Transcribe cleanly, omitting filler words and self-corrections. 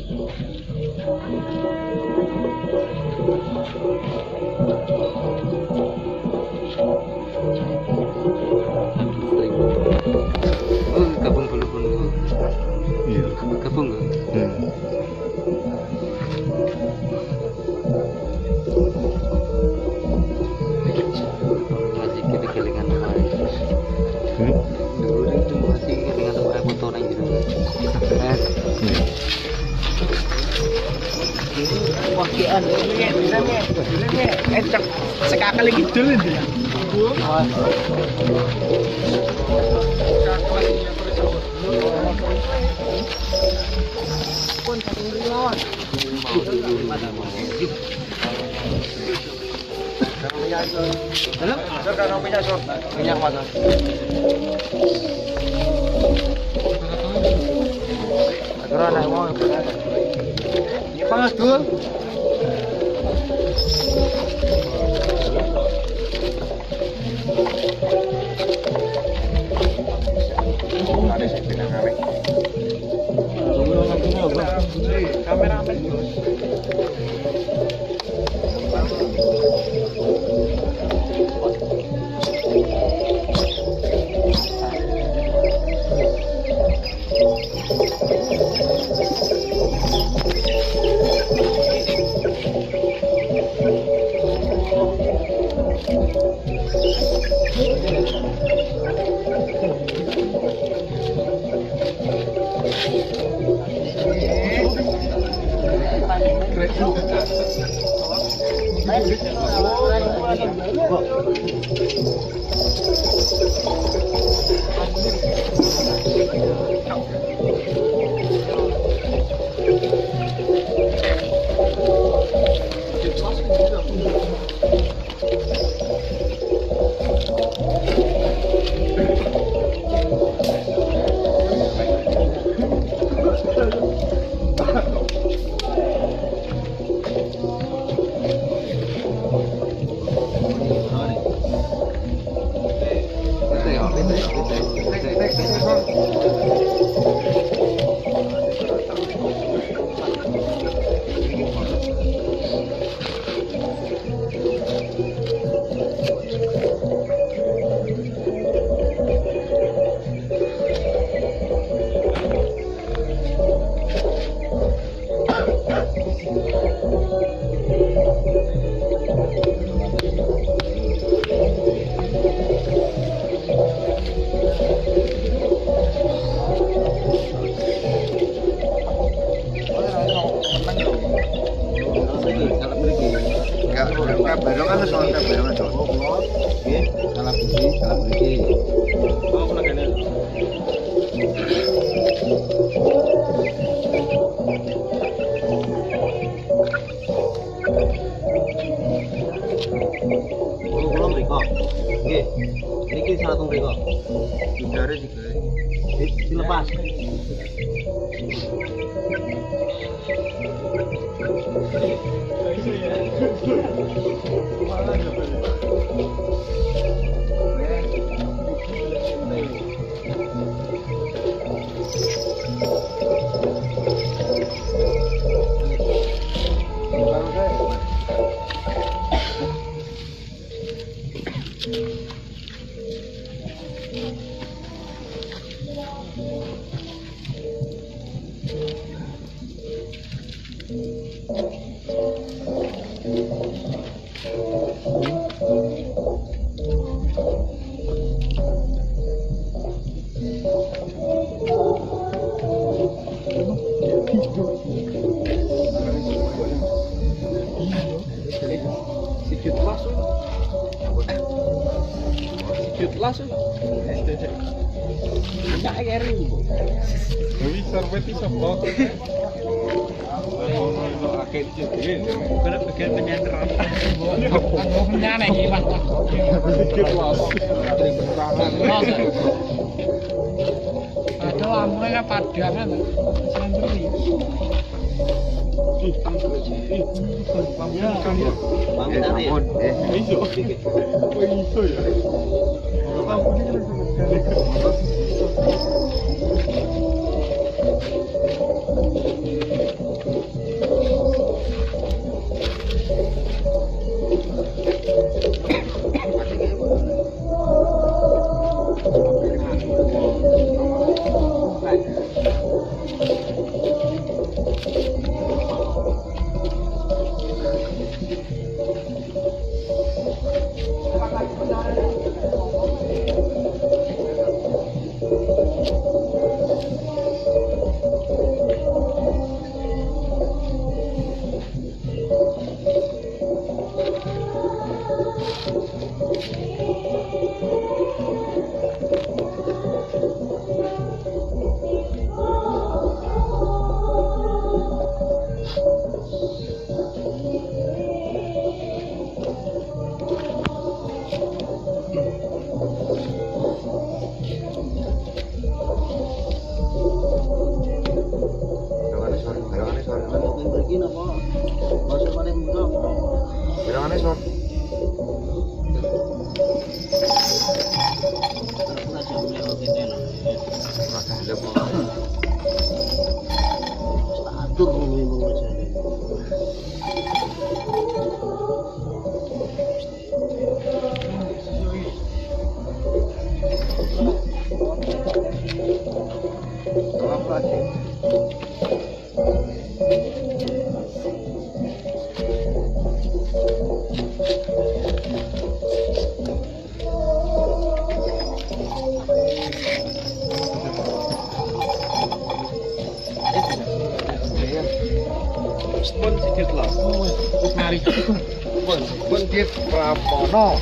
Oh, gabung dulu dulu. Iya. Gabung nggak? Masih kita kelingan apa? Dulu itu masih kelingan apa kotoran gitu. Wakian ini encak sekakali kidul itu ya. Pun saking lawan. Minyak mana? Aturan anak mau. Ini panas dulu. Ada sih pinang kami. Kameramen. Barongan soal barongan soal. Oke, salah biji. Oh, pelagane. Belum mriko. Nggih. Niki 100 mriko. Digare. Dilepas. Langsung. Enggak keri. Dewi sorbet iso kok. Ono akeh dhewe. Karena bagian penyanderaan. Nyane iki, Pak. Sedikit los. Ada lampunya kan padangan. Sendiri. Iso ya. Pun sedikit lah. Wis mari. Pun dit Pramono.